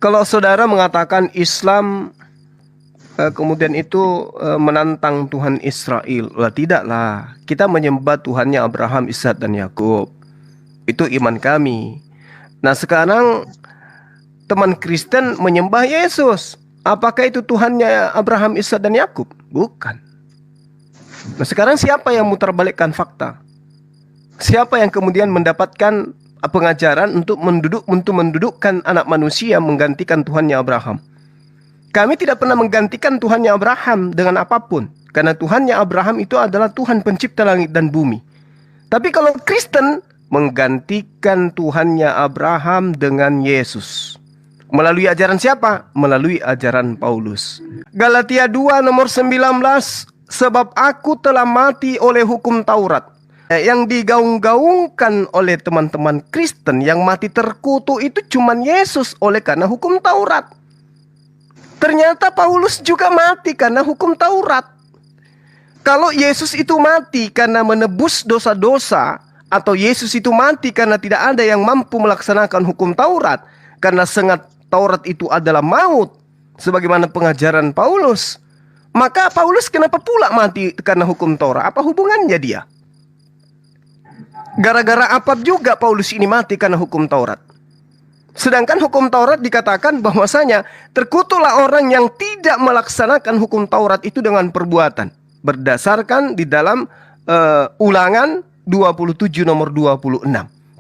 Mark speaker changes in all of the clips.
Speaker 1: Kalau saudara mengatakan Islam kemudian itu menantang Tuhan Israel, tidaklah. Kita menyembah Tuhannya Abraham, Ishak dan Yakub. Itu iman kami. Nah sekarang teman Kristen menyembah Yesus. Apakah itu Tuhannya Abraham, Ishak dan Yakub? Bukan. Nah sekarang siapa yang mutarbalikkan fakta? Siapa yang kemudian mendapatkan pengajaran untuk mendudukkan anak manusia menggantikan Tuhannya Abraham? Kami tidak pernah menggantikan Tuhannya Abraham dengan apapun. Karena Tuhannya Abraham itu adalah Tuhan pencipta langit dan bumi. Tapi kalau Kristen menggantikan Tuhannya Abraham dengan Yesus. Melalui ajaran siapa? Melalui ajaran Paulus. Galatia 2 nomor 19. Sebab aku telah mati oleh hukum Taurat. Yang digaung-gaungkan oleh teman-teman Kristen yang mati terkutuk itu cuman Yesus oleh karena hukum Taurat. Ternyata Paulus juga mati karena hukum Taurat. Kalau Yesus itu mati karena menebus dosa-dosa, atau Yesus itu mati karena tidak ada yang mampu melaksanakan hukum Taurat, karena sengat Taurat itu adalah maut, sebagaimana pengajaran Paulus, maka Paulus kenapa pula mati karena hukum Taurat? Apa hubungannya dia? Gara-gara apa juga Paulus ini mati karena hukum Taurat? Sedangkan hukum Taurat dikatakan bahwasanya terkutuklah orang yang tidak melaksanakan hukum Taurat itu dengan perbuatan. Berdasarkan di dalam Ulangan 27 nomor 26.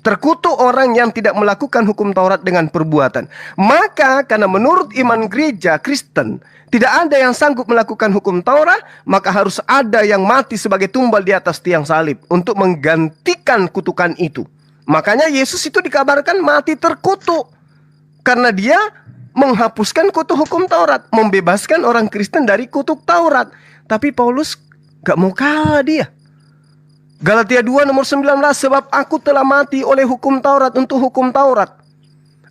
Speaker 1: Terkutuk orang yang tidak melakukan hukum Taurat dengan perbuatan. Maka karena menurut iman gereja Kristen tidak ada yang sanggup melakukan hukum Taurat, maka harus ada yang mati sebagai tumbal di atas tiang salib untuk menggantikan kutukan itu. Makanya Yesus itu dikabarkan mati terkutuk karena dia menghapuskan kutuk hukum Taurat, membebaskan orang Kristen dari kutuk Taurat. Tapi Paulus gak mau kalah dia. Galatia 2 nomor 19, sebab aku telah mati oleh hukum Taurat untuk hukum Taurat.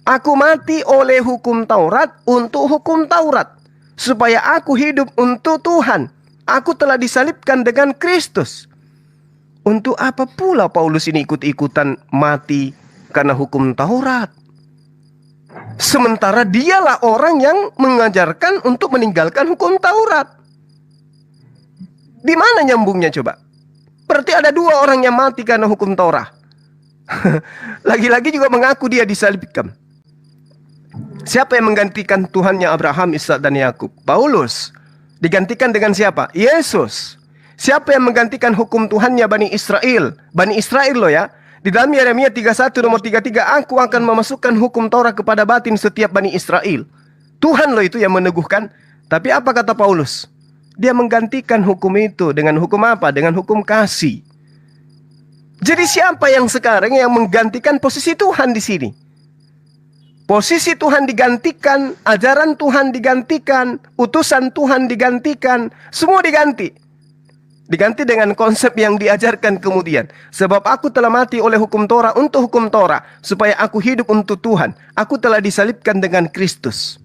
Speaker 1: Aku mati oleh hukum Taurat untuk hukum Taurat, supaya aku hidup untuk Tuhan. Aku telah disalibkan dengan Kristus. Untuk apa pula Paulus ini ikut-ikutan mati karena hukum Taurat? Sementara dialah orang yang mengajarkan untuk meninggalkan hukum Taurat. Di mana nyambungnya coba? Berarti ada dua orang yang mati karena hukum Taurat. Lagi-lagi juga mengaku dia disalibkan. Siapa yang menggantikan Tuhannya Abraham, Ishak dan Yakub? Paulus. Digantikan dengan siapa? Yesus. Siapa yang menggantikan hukum Tuhannya Bani Israel? Bani Israel loh ya. Di dalam Yeremia 31 nomor 33, aku akan memasukkan hukum Taurat kepada batin setiap Bani Israel. Tuhan loh itu yang meneguhkan. Tapi apa kata Paulus? Dia menggantikan hukum itu dengan hukum apa? Dengan hukum kasih. Jadi siapa yang sekarang yang menggantikan posisi Tuhan di sini? Posisi Tuhan digantikan, ajaran Tuhan digantikan, utusan Tuhan digantikan, semua diganti. Diganti dengan konsep yang diajarkan kemudian. Sebab aku telah mati oleh hukum Taurat untuk hukum Taurat, supaya aku hidup untuk Tuhan. Aku telah disalibkan dengan Kristus.